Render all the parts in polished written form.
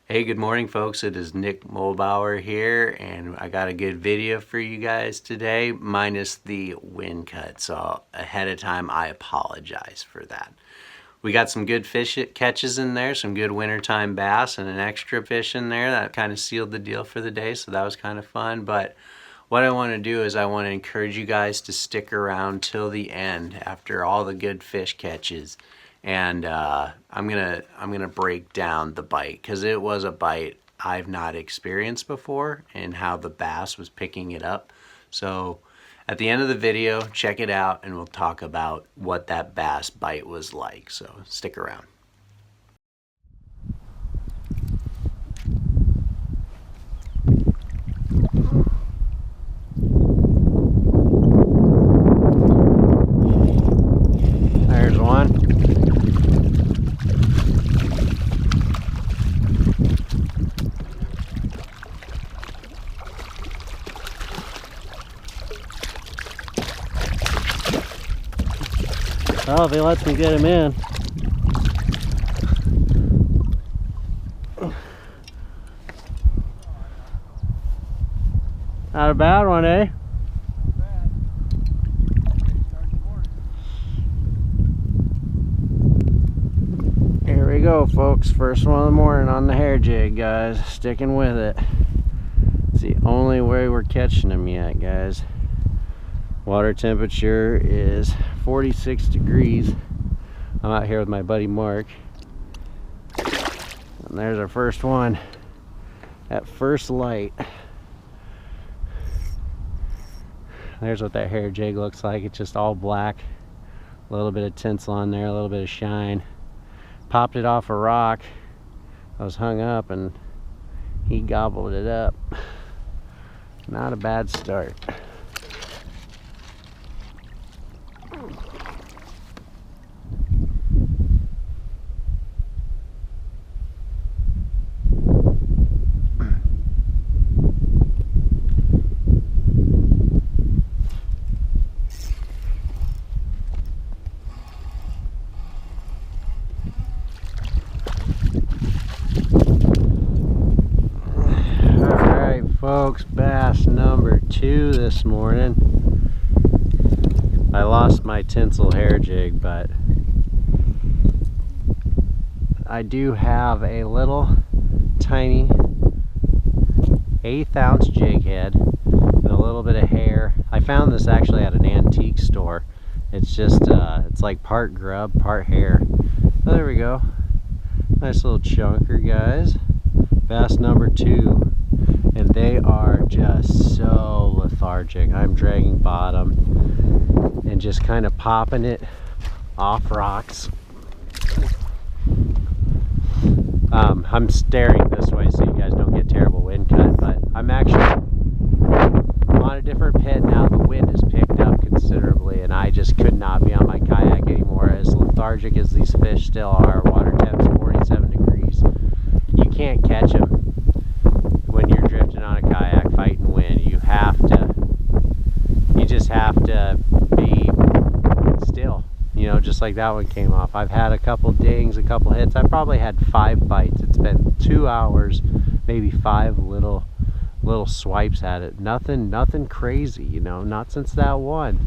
Hey, good morning folks. It is Nick Mulbauer here, and I got a good video for you guys today, minus the wind cut. So ahead of time, I apologize for that. We got some good fish catches in there, some good wintertime bass, and an extra fish in there that kind of sealed the deal for the day, so that was kind of fun. But what I want to do is I want to encourage you guys to stick around till the end after all the good fish catches. And I'm gonna break down the bite, because it was a bite I've not experienced before, and how the bass was picking it up. So at the end of the video, check it out and we'll talk about what that bass bite was like. So stick around. There's one. Oh, if he lets me get him in. Not a bad one, eh? Not bad. Ready to start the morning. Here we go, folks. First one of the morning on the hair jig, guys. Sticking with it. It's the only way we're catching them yet, guys. Water temperature is 46 degrees. I'm out here with my buddy Mark. And there's our first one at first light. There's what that hair jig looks like. It's just all black. A little bit of tinsel on there, a little bit of shine. Popped it off a rock. I was hung up and he gobbled it up. Not a bad start. Folks, bass number 2 this morning. I lost my tinsel hair jig, but I do have a little tiny 1/8 ounce jig head and a little bit of hair. I found this actually at an antique store. It's just it's like part grub, part hair. Oh, there we go. Nice little chunker, guys. Bass number 2. And they are just so lethargic. I'm dragging bottom and just kind of popping it off rocks. I'm staring this way so you guys don't get terrible wind cut, but I'm actually on a different pit now. The wind has picked up considerably and I just could not be on my kayak anymore. As lethargic as these fish still are, water temp's 47 degrees. You can't catch them when you're drifting on a kayak fighting wind. You just have to be still, you know, just like that one came off. I've had a couple dings, a couple hits. I've probably had 5 bites. It's been 2 hours, maybe 5 little swipes at it. Nothing crazy, you know, not since that one.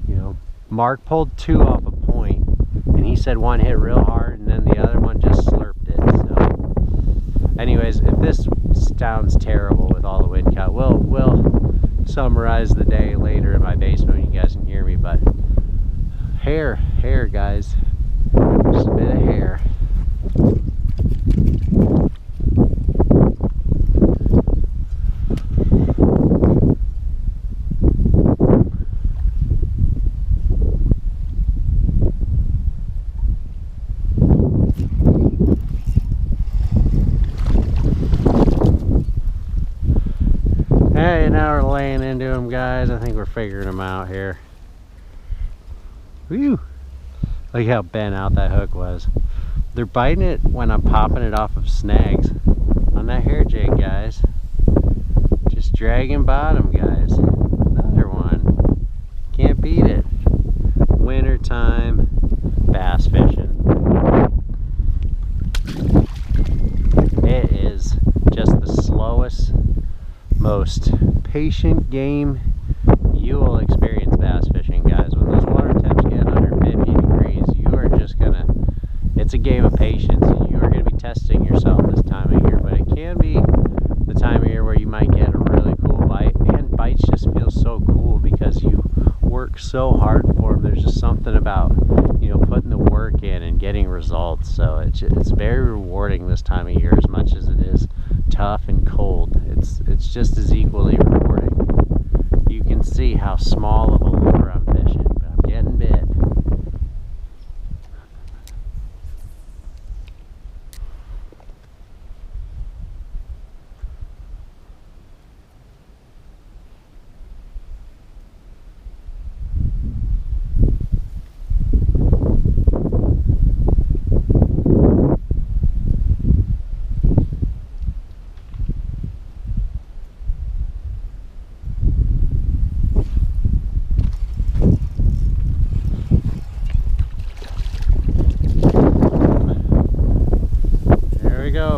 You know, Mark pulled 2 off a point and he said one hit real hard and then the other one just slurped it. So anyways, if this sounds terrible with all the wind cut, we'll summarize the day later in my basement when you guys can hear me. But hair guys, just a bit of hair. Hey, now we're laying into them, guys. I think we're figuring them out here. Whew! Look how bent out that hook was. They're biting it when I'm popping it off of snags on that hair jig, guys. Just dragging bottom, guys. Another one. Can't beat it. Wintertime bass fishing. It is most patient game you will experience bass fishing, guys. When those water temps get under 50 degrees, you are just gonna, it's a game of patience, and you are gonna be testing yourself this time of year. But it can be the time of year where you might get a really cool bite, and bites just feel so cool because you work so hard for them. There's just something about, you know, putting the work in and getting results. So it's very rewarding this time of year. As much as it is tough and cold, it's just as equally rewarding. You can see how small of a lure I'm fishing, but I'm getting bit.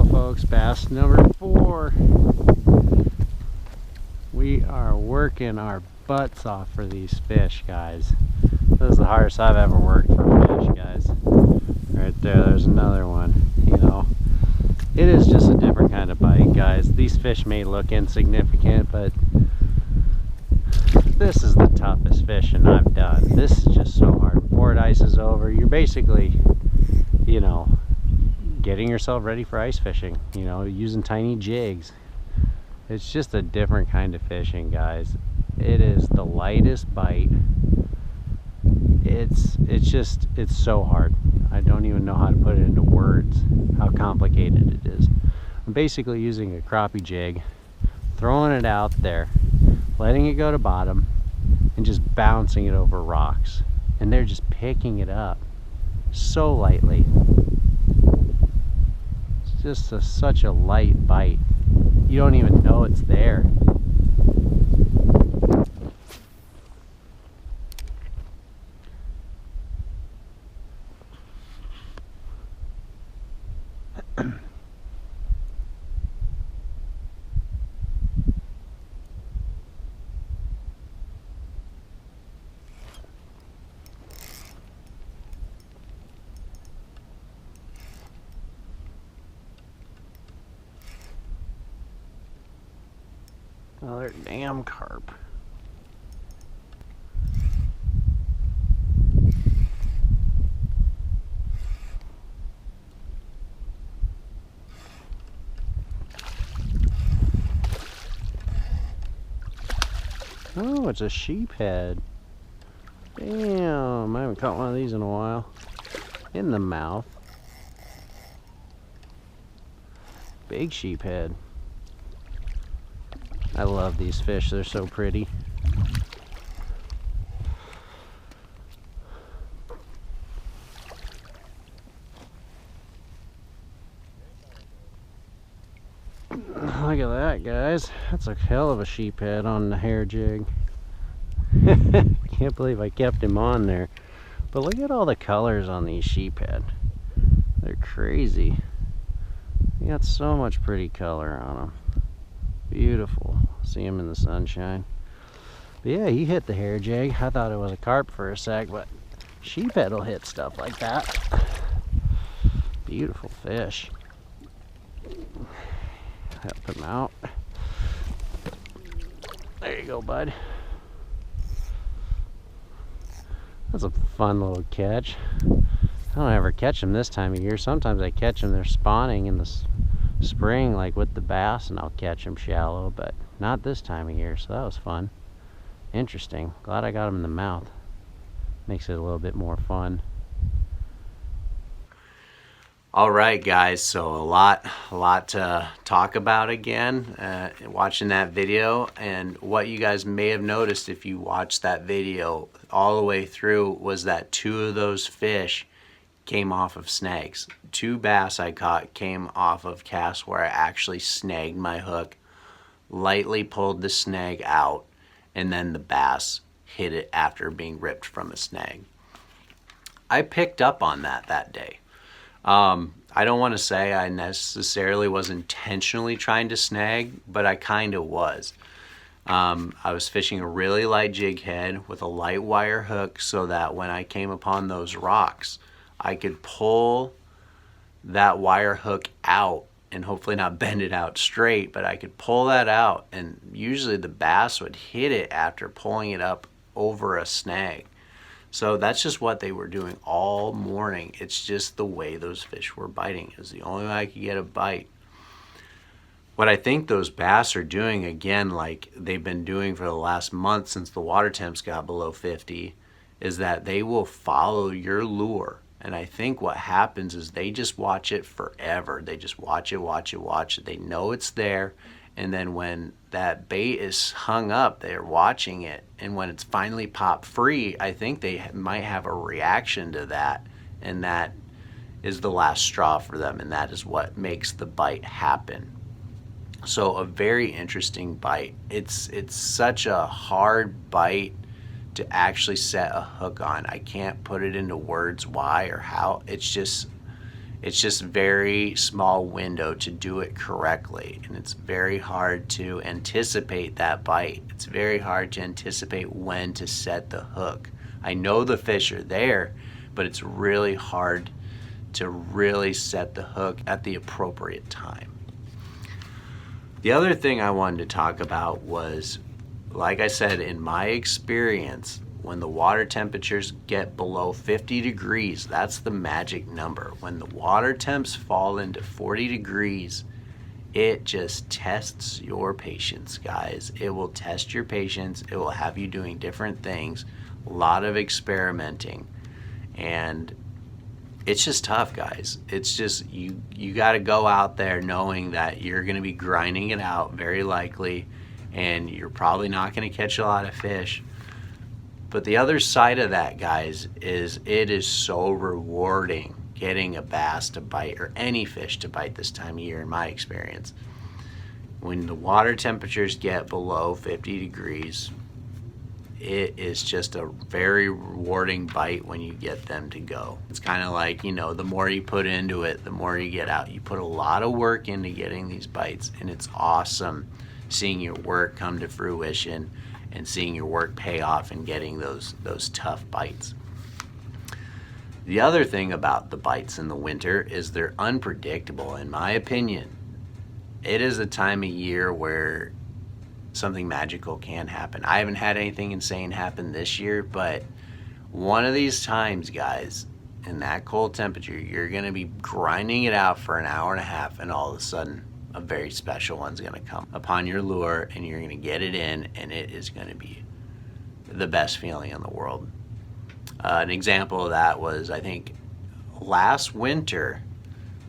Folks, bass number 4. We are working our butts off for these fish, guys. This is the hardest I've ever worked for fish, guys. Right there, there's another one. You know, it is just a different kind of bite, guys. These fish may look insignificant, but this is the toughest fishing I've done. This is just so hard. Before it ices over, you're basically, you know, getting yourself ready for ice fishing, you know, using tiny jigs. It's just a different kind of fishing, guys. It is the lightest bite. It's so hard. I don't even know how to put it into words, how complicated it is. I'm basically using a crappie jig, throwing it out there, letting it go to bottom, and just bouncing it over rocks. And they're just picking it up so lightly. Just such a light bite. You don't even know it's there. Another damn carp. Oh, it's a sheephead. Damn, I haven't caught one of these in a while. In the mouth. Big sheephead. I love these fish, they're so pretty. Look at that, guys. That's a hell of a sheephead on the hair jig. Can't believe I kept him on there. But look at all the colors on these sheephead. They're crazy. You got so much pretty color on them. Beautiful. See him in the sunshine. But yeah, he hit the hair jig. I thought it was a carp for a sec, but sheephead will hit stuff like that. Beautiful fish. Help him out. There you go, bud. That's a fun little catch. I don't ever catch them this time of year. Sometimes I catch them, they're spawning in the spring, like with the bass, and I'll catch them shallow, but not this time of year, so that was fun. Interesting. Glad I got them in the mouth. Makes it a little bit more fun. All right, guys, so a lot to talk about again watching that video. And what you guys may have noticed if you watched that video all the way through was that 2 of those fish came off of snags. 2 bass I caught came off of casts where I actually snagged my hook, lightly pulled the snag out, and then the bass hit it after being ripped from a snag. I picked up on that day. I don't want to say I necessarily was intentionally trying to snag, but I kind of was. I was fishing a really light jig head with a light wire hook so that when I came upon those rocks, I could pull that wire hook out and hopefully not bend it out straight, but I could pull that out, and usually the bass would hit it after pulling it up over a snag. So that's just what they were doing all morning. It's just the way those fish were biting. It was the only way I could get a bite. What I think those bass are doing, again, like they've been doing for the last month since the water temps got below 50, is that they will follow your lure. And I think what happens is they just watch it forever. They just watch it, watch it, watch it. They know it's there. And then when that bait is hung up, they're watching it. And when it's finally popped free, I think they might have a reaction to that. And that is the last straw for them. And that is what makes the bite happen. So a very interesting bite. It's such a hard bite to actually set a hook on. I can't put it into words why or how. It's just very small window to do it correctly, and it's very hard to anticipate that bite. It's very hard to anticipate when to set the hook. I know the fish are there, but it's really hard to really set the hook at the appropriate time. The other thing I wanted to talk about was, like I said, in my experience, when the water temperatures get below 50 degrees, that's the magic number. When the water temps fall into 40 degrees, it just tests your patience, guys. It will test your patience. It will have you doing different things, a lot of experimenting. And it's just tough, guys. It's just, you got to go out there knowing that you're going to be grinding it out, very likely, and you're probably not going to catch a lot of fish. But the other side of that, guys, is it is so rewarding getting a bass to bite, or any fish to bite this time of year, in my experience. When the water temperatures get below 50 degrees, it is just a very rewarding bite when you get them to go. It's kind of like, you know, the more you put into it, the more you get out. You put a lot of work into getting these bites, and it's awesome seeing your work come to fruition and seeing your work pay off and getting those tough bites. The other thing about the bites in the winter is they're unpredictable, in my opinion. It is a time of year where something magical can happen. I haven't had anything insane happen this year, but one of these times, guys, in that cold temperature, you're going to be grinding it out for an hour and a half, and all of a sudden a very special one's going to come upon your lure, and you're going to get it in, and it is going to be the best feeling in the world. An example of that was, I think, last winter.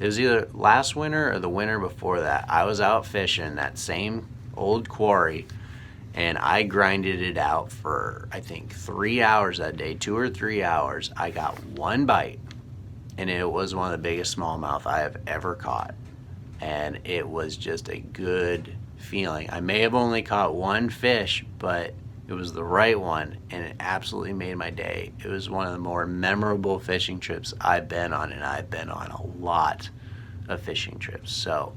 It was either last winter or the winter before that. I was out fishing that same old quarry, and I grinded it out for, I think, 3 hours that day, 2 or 3 hours. I got one bite, and it was one of the biggest smallmouth I have ever caught, and it was just a good feeling. I may have only caught one fish, but it was the right one, and it absolutely made my day. It was one of the more memorable fishing trips I've been on, and I've been on a lot of fishing trips. So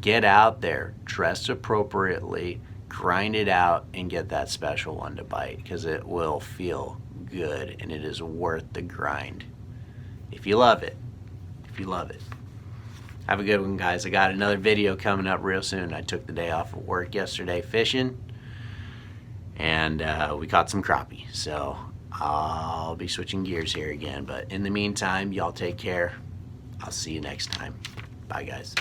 get out there, dress appropriately, grind it out, and get that special one to bite, because it will feel good, and it is worth the grind if you love it. If you love it. Have a good one, guys. I got another video coming up real soon. I took the day off of work yesterday fishing, and we caught some crappie. So I'll be switching gears here again. But in the meantime, y'all take care. I'll see you next time. Bye, guys.